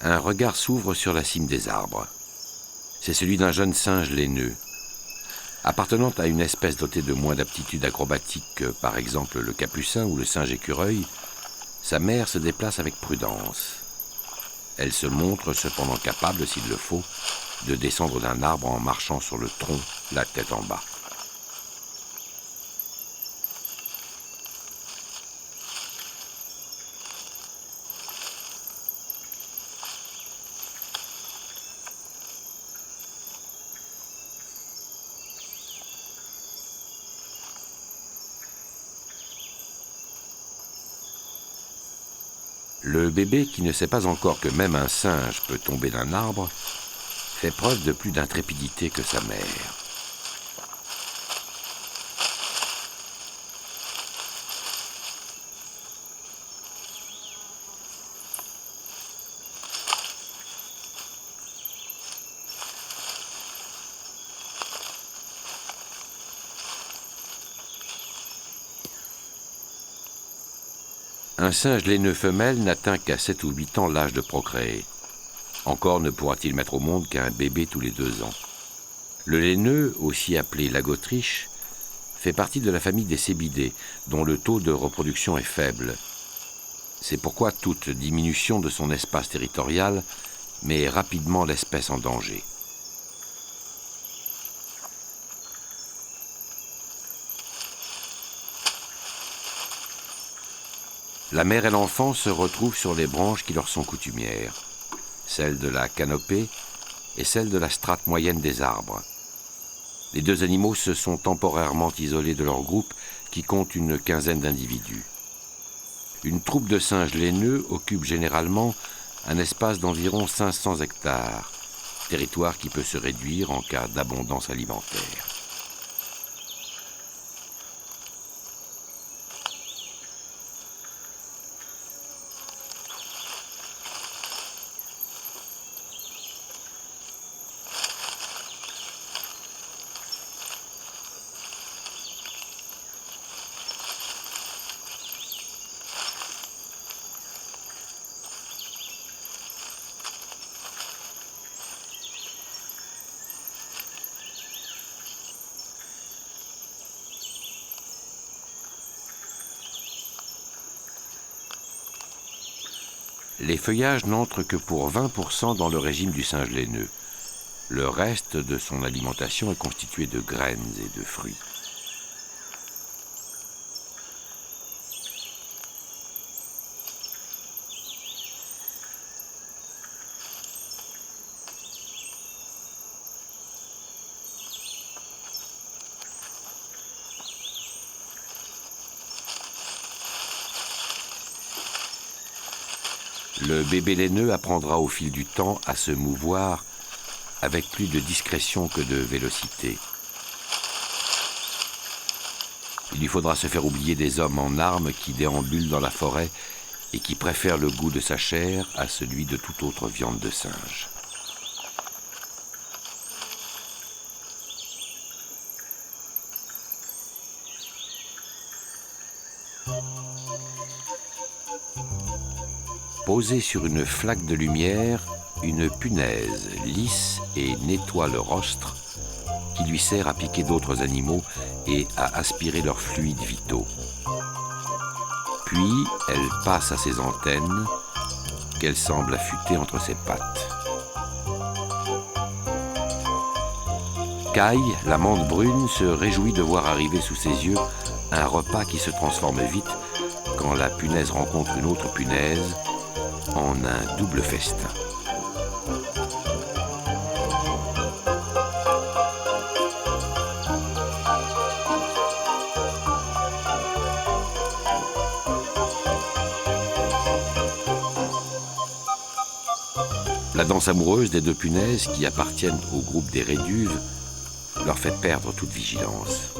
un regard s'ouvre sur la cime des arbres. C'est celui d'un jeune singe laineux. Appartenant à une espèce dotée de moins d'aptitudes acrobatiques que, par exemple, le capucin ou le singe écureuil, sa mère se déplace avec prudence. Elle se montre cependant capable, s'il le faut, de descendre d'un arbre en marchant sur le tronc, la tête en bas. Le bébé, qui ne sait pas encore que même un singe peut tomber d'un arbre, fait preuve de plus d'intrépidité que sa mère. Un singe laineux femelle n'atteint qu'à 7 ou 8 ans l'âge de procréer. Encore ne pourra-t-il mettre au monde qu'un bébé tous les 2 ans. Le laineux, aussi appelé l'agottriche, fait partie de la famille des cébidés, dont le taux de reproduction est faible. C'est pourquoi toute diminution de son espace territorial met rapidement l'espèce en danger. La mère et l'enfant se retrouvent sur les branches qui leur sont coutumières, celles de la canopée et celles de la strate moyenne des arbres. Les 2 animaux se sont temporairement isolés de leur groupe qui compte une quinzaine d'individus. Une troupe de singes laineux occupe généralement un espace d'environ 500 hectares, territoire qui peut se réduire en cas d'abondance alimentaire. Les feuillages n'entrent que pour 20% dans le régime du singe laineux. Le reste de son alimentation est constitué de graines et de fruits. Le bébé laineux apprendra au fil du temps à se mouvoir avec plus de discrétion que de vélocité. Il lui faudra se faire oublier des hommes en armes qui déambulent dans la forêt et qui préfèrent le goût de sa chair à celui de toute autre viande de singe. Posée sur une flaque de lumière, une punaise lisse et nettoie le rostre qui lui sert à piquer d'autres animaux et à aspirer leurs fluides vitaux. Puis elle passe à ses antennes qu'elle semble affûter entre ses pattes. Caille, la mante brune, se réjouit de voir arriver sous ses yeux un repas qui se transforme vite quand la punaise rencontre une autre punaise en un double festin. La danse amoureuse des 2 punaises qui appartiennent au groupe des réduves leur fait perdre toute vigilance.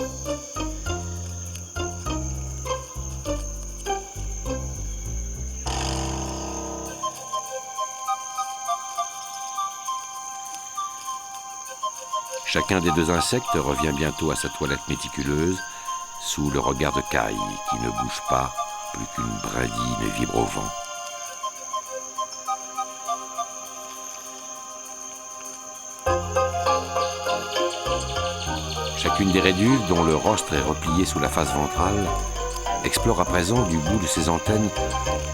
Chacun des 2 insectes revient bientôt à sa toilette méticuleuse sous le regard de Caille qui ne bouge pas, plus qu'une brindille ne vibre au vent. Chacune des réduves, dont le rostre est replié sous la face ventrale, explore à présent du bout de ses antennes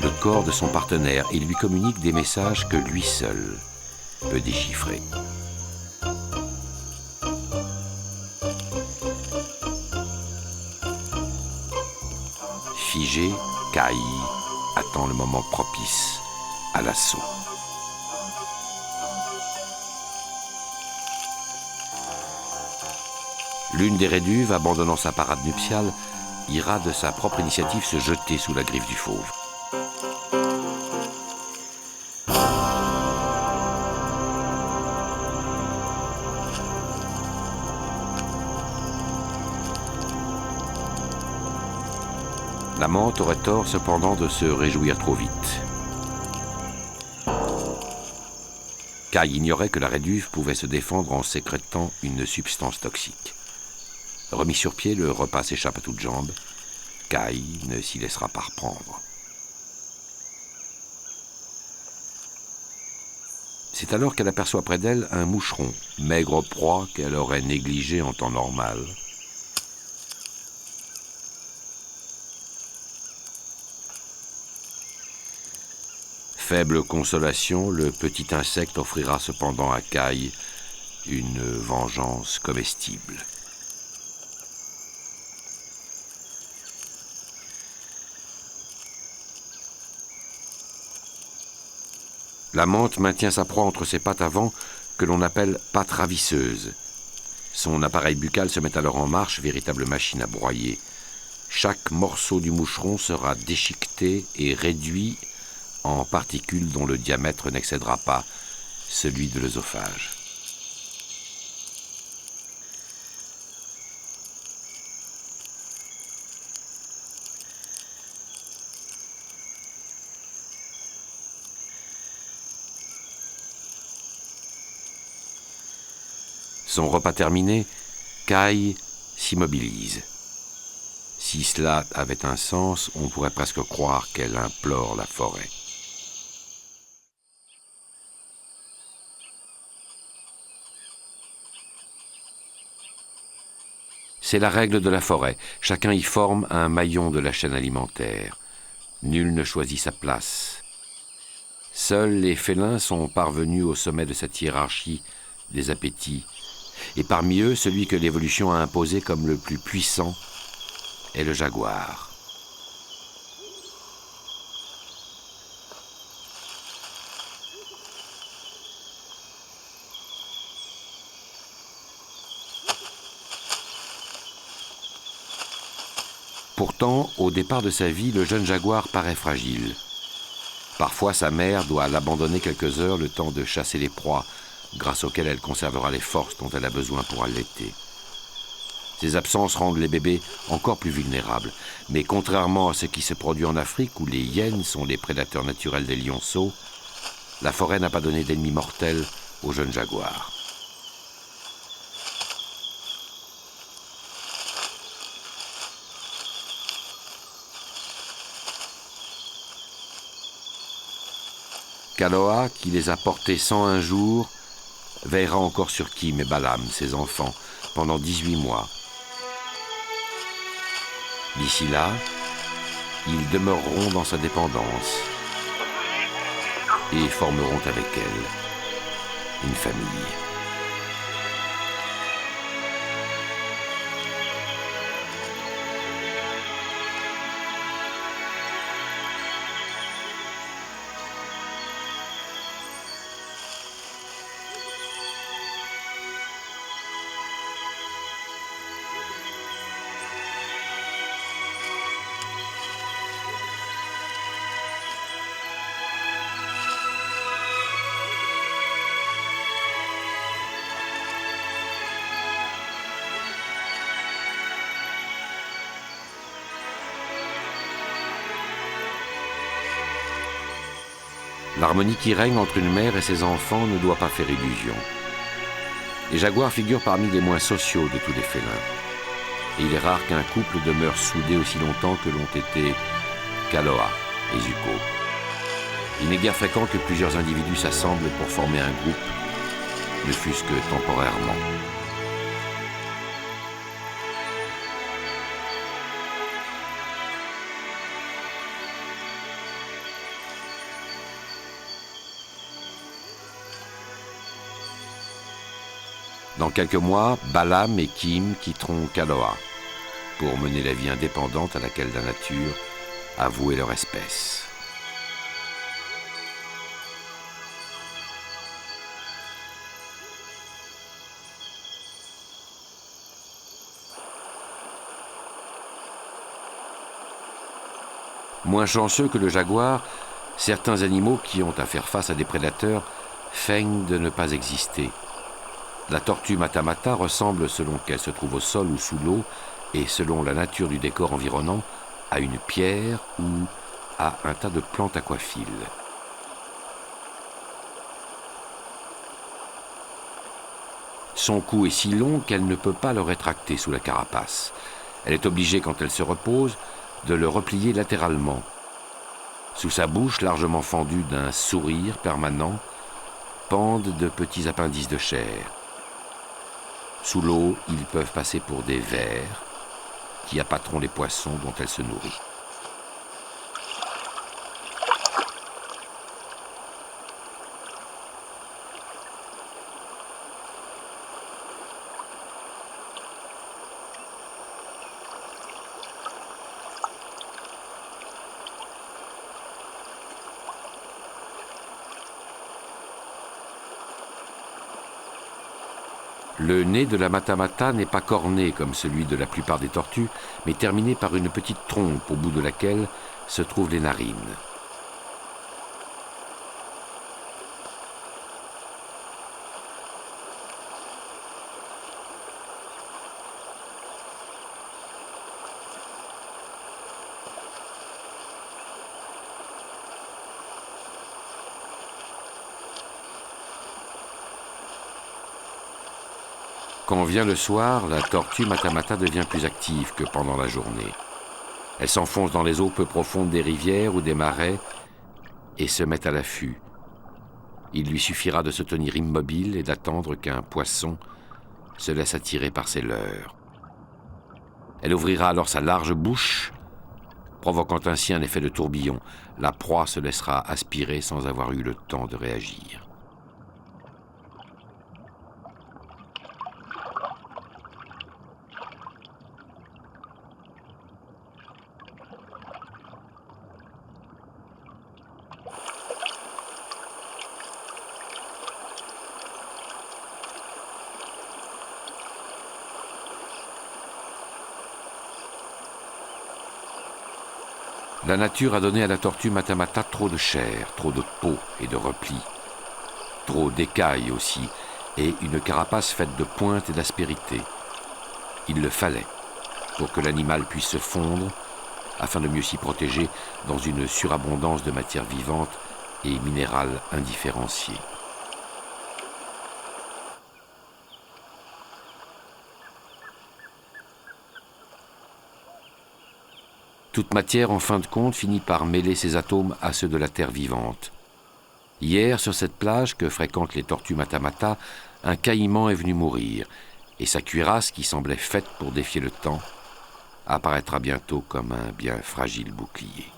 le corps de son partenaire et lui communique des messages que lui seul peut déchiffrer. Figé, Kai attend le moment propice à l'assaut. L'une des réduves, abandonnant sa parade nuptiale, ira de sa propre initiative se jeter sous la griffe du fauve. L'amante aurait tort cependant de se réjouir trop vite. Kai ignorait que la réduve pouvait se défendre en sécrétant une substance toxique. Remis sur pied, le repas s'échappe à toutes jambes. Kai ne s'y laissera pas reprendre. C'est alors qu'elle aperçoit près d'elle un moucheron, maigre proie qu'elle aurait négligé en temps normal. Faible consolation, le petit insecte offrira cependant à Kai une vengeance comestible. L'amante maintient sa proie entre ses pattes avant, que l'on appelle pattes ravisseuses. Son appareil buccal se met alors en marche, véritable machine à broyer. Chaque morceau du moucheron sera déchiqueté et réduit en particules dont le diamètre n'excédera pas celui de l'œsophage. Son repas terminé, Kai s'immobilise. Si cela avait un sens, on pourrait presque croire qu'elle implore la forêt. C'est la règle de la forêt. Chacun y forme un maillon de la chaîne alimentaire. Nul ne choisit sa place. Seuls les félins sont parvenus au sommet de cette hiérarchie des appétits. Et parmi eux, celui que l'évolution a imposé comme le plus puissant est le jaguar. Pourtant, au départ de sa vie, le jeune jaguar paraît fragile. Parfois, sa mère doit l'abandonner quelques heures le temps de chasser les proies, grâce auxquelles elle conservera les forces dont elle a besoin pour allaiter. Ces absences rendent les bébés encore plus vulnérables. Mais contrairement à ce qui se produit en Afrique, où les hyènes sont les prédateurs naturels des lionceaux, la forêt n'a pas donné d'ennemis mortels aux jeunes jaguars. Kaloa, qui les a portés 101 jours, veillera encore sur Kim et Balam, ses enfants, pendant 18 mois. D'ici là, ils demeureront dans sa dépendance et formeront avec elle une famille. L'harmonie qui règne entre une mère et ses enfants ne doit pas faire illusion. Les jaguars figurent parmi les moins sociaux de tous les félins. Et il est rare qu'un couple demeure soudé aussi longtemps que l'ont été Kaloa et Zuko. Il n'est guère fréquent que plusieurs individus s'assemblent pour former un groupe, ne fût-ce que temporairement. Dans quelques mois, Balaam et Kim quitteront Kaloa pour mener la vie indépendante à laquelle la nature a voué leur espèce. Moins chanceux que le jaguar, certains animaux qui ont à faire face à des prédateurs feignent de ne pas exister. La tortue matamata ressemble, selon qu'elle se trouve au sol ou sous l'eau, et selon la nature du décor environnant, à une pierre ou à un tas de plantes aquaphiles. Son cou est si long qu'elle ne peut pas le rétracter sous la carapace. Elle est obligée, quand elle se repose, de le replier latéralement. Sous sa bouche, largement fendue d'un sourire permanent, pendent de petits appendices de chair. Sous l'eau, ils peuvent passer pour des vers qui appâteront les poissons dont elle se nourrit. Le nez de la matamata n'est pas corné comme celui de la plupart des tortues, mais terminé par une petite trompe au bout de laquelle se trouvent les narines. Quand vient le soir, la tortue matamata devient plus active que pendant la journée. Elle s'enfonce dans les eaux peu profondes des rivières ou des marais et se met à l'affût. Il lui suffira de se tenir immobile et d'attendre qu'un poisson se laisse attirer par ses leurres. Elle ouvrira alors sa large bouche, provoquant ainsi un effet de tourbillon. La proie se laissera aspirer sans avoir eu le temps de réagir. La nature a donné à la tortue matamata trop de chair, trop de peau et de replis, trop d'écailles aussi, et une carapace faite de pointes et d'aspérités. Il le fallait pour que l'animal puisse se fondre, afin de mieux s'y protéger dans une surabondance de matières vivantes et minérales indifférenciées. Toute matière, en fin de compte, finit par mêler ses atomes à ceux de la terre vivante. Hier, sur cette plage que fréquentent les tortues matamata, un caïman est venu mourir, et sa cuirasse, qui semblait faite pour défier le temps, apparaîtra bientôt comme un bien fragile bouclier.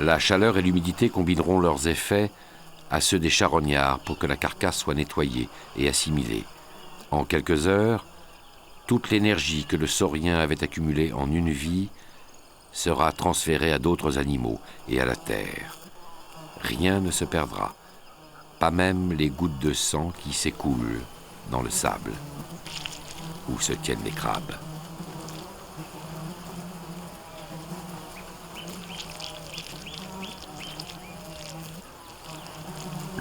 La chaleur et l'humidité combineront leurs effets à ceux des charognards pour que la carcasse soit nettoyée et assimilée. En quelques heures, toute l'énergie que le saurien avait accumulée en une vie sera transférée à d'autres animaux et à la terre. Rien ne se perdra, pas même les gouttes de sang qui s'écoulent dans le sable où se tiennent les crabes.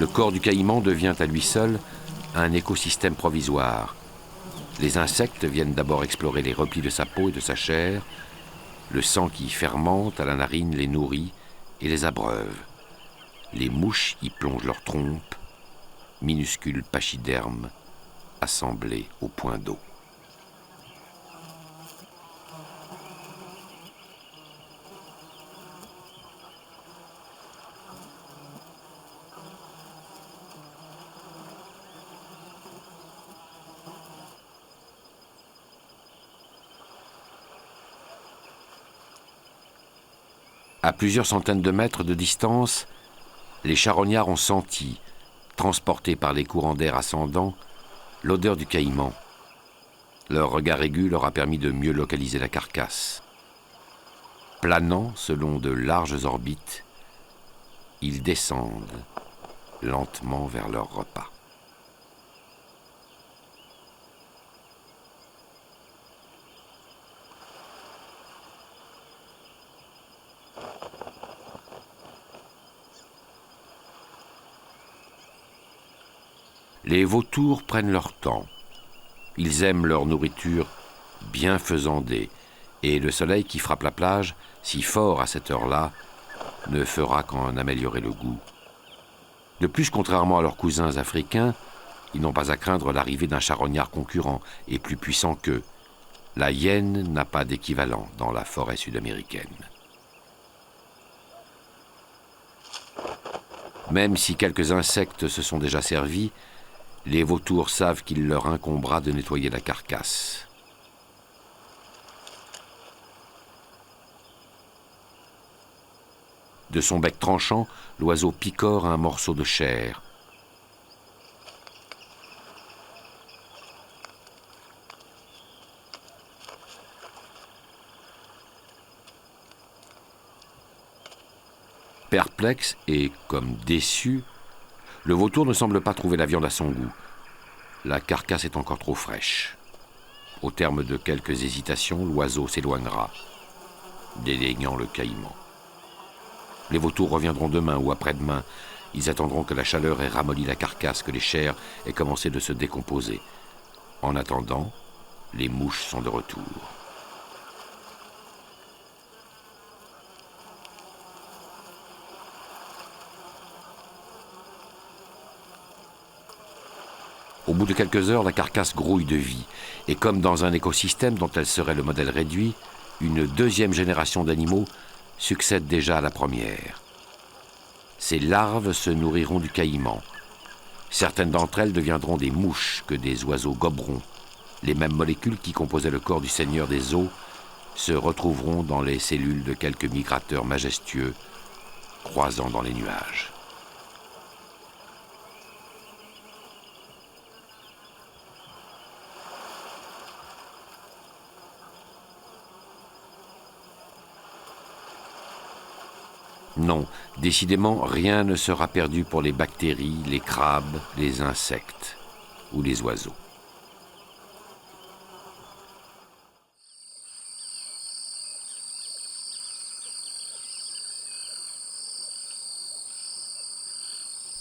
Le corps du caïman devient à lui seul un écosystème provisoire. Les insectes viennent d'abord explorer les replis de sa peau et de sa chair. Le sang qui fermente à la narine les nourrit et les abreuve. Les mouches y plongent leurs trompes. minuscules pachydermes assemblés au point d'eau. À plusieurs centaines de mètres de distance, les charognards ont senti, transportés par les courants d'air ascendants, l'odeur du caïman. Leur regard aigu leur a permis de mieux localiser la carcasse. Planant selon de larges orbites, ils descendent lentement vers leur repas. Les vautours prennent leur temps. Ils aiment leur nourriture bien faisandée, et le soleil qui frappe la plage, si fort à cette heure-là, ne fera qu'en améliorer le goût. De plus, contrairement à leurs cousins africains, ils n'ont pas à craindre l'arrivée d'un charognard concurrent et plus puissant qu'eux. La hyène n'a pas d'équivalent dans la forêt sud-américaine. Même si quelques insectes se sont déjà servis, les vautours savent qu'il leur incombera de nettoyer la carcasse. De son bec tranchant, l'oiseau picore un morceau de chair. Perplexe et comme déçu, le vautour ne semble pas trouver la viande à son goût. La carcasse est encore trop fraîche. Au terme de quelques hésitations, l'oiseau s'éloignera, dédaignant le caïman. Les vautours reviendront demain ou après-demain. Ils attendront que la chaleur ait ramolli la carcasse, que les chairs aient commencé de se décomposer. En attendant, les mouches sont de retour. Au bout de quelques heures, la carcasse grouille de vie. Et comme dans un écosystème dont elle serait le modèle réduit, une deuxième génération d'animaux succède déjà à la première. Ces larves se nourriront du caïman. Certaines d'entre elles deviendront des mouches que des oiseaux goberont. Les mêmes molécules qui composaient le corps du seigneur des eaux se retrouveront dans les cellules de quelques migrateurs majestueux croisant dans les nuages. Non, décidément, rien ne sera perdu pour les bactéries, les crabes, les insectes ou les oiseaux.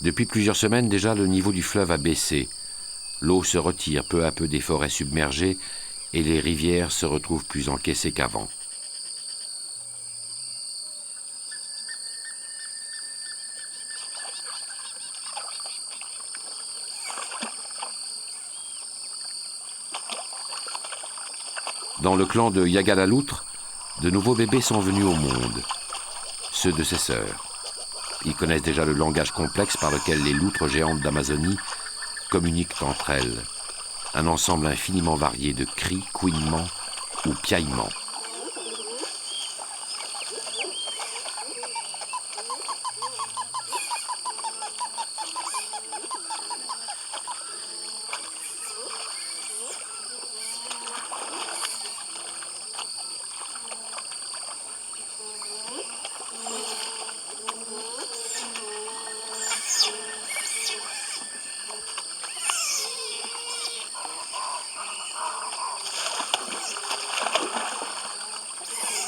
Depuis plusieurs semaines déjà, le niveau du fleuve a baissé. L'eau se retire peu à peu des forêts submergées et les rivières se retrouvent plus encaissées qu'avant. Dans le clan de Yagalaloutre, de nouveaux bébés sont venus au monde, ceux de ses sœurs. Ils connaissent déjà le langage complexe par lequel les loutres géantes d'Amazonie communiquent entre elles, un ensemble infiniment varié de cris, couinements ou piaillements.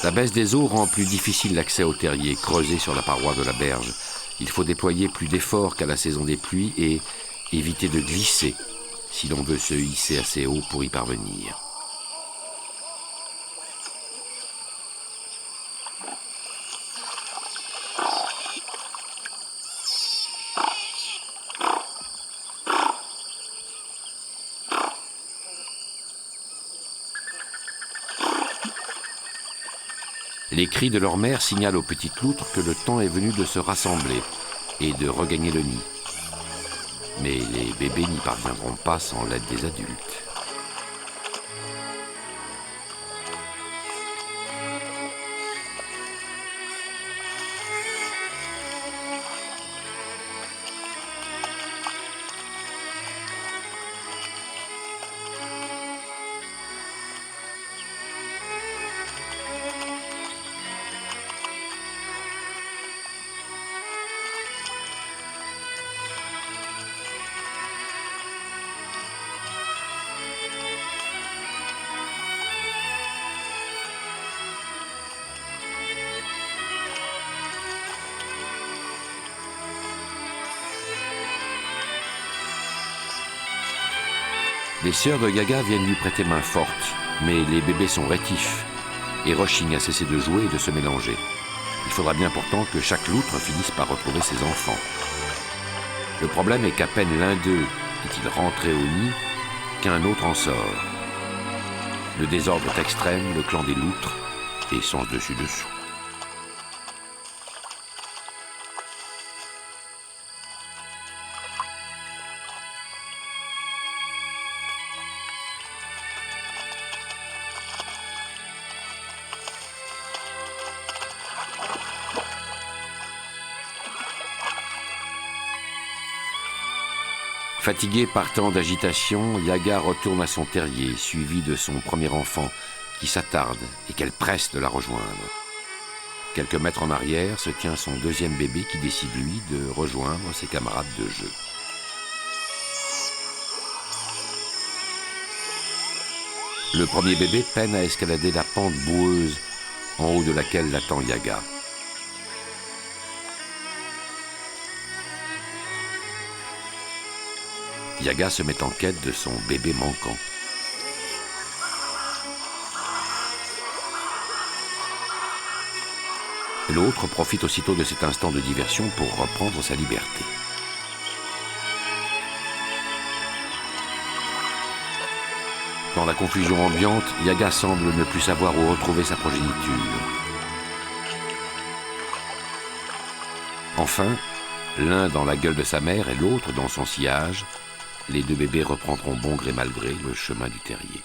La baisse des eaux rend plus difficile l'accès aux terriers creusés sur la paroi de la berge. Il faut déployer plus d'efforts qu'à la saison des pluies et éviter de glisser si l'on veut se hisser assez haut pour y parvenir. Les cris de leur mère signalent aux petites loutres que le temps est venu de se rassembler et de regagner le nid. Mais les bébés n'y parviendront pas sans l'aide des adultes. Les sœurs de Yaga viennent lui prêter main forte, mais les bébés sont rétifs et rechignent à cesser de jouer et de se mélanger. Il faudra bien pourtant que chaque loutre finisse par retrouver ses enfants. Le problème est qu'à peine l'un d'eux est-il rentré au nid, qu'un autre en sort. Le désordre est extrême, le clan des loutres est sens dessus-dessous. Fatigué par tant d'agitation, Yaga retourne à son terrier, suivi de son premier enfant, qui s'attarde et qu'elle presse de la rejoindre. Quelques mètres en arrière se tient son deuxième bébé qui décide, lui, de rejoindre ses camarades de jeu. Le premier bébé peine à escalader la pente boueuse en haut de laquelle l'attend Yaga. Yaga se met en quête de son bébé manquant. L'autre profite aussitôt de cet instant de diversion pour reprendre sa liberté. Dans la confusion ambiante, Yaga semble ne plus savoir où retrouver sa progéniture. Enfin, l'un dans la gueule de sa mère et l'autre dans son sillage, les deux bébés reprendront bon gré mal gré le chemin du terrier.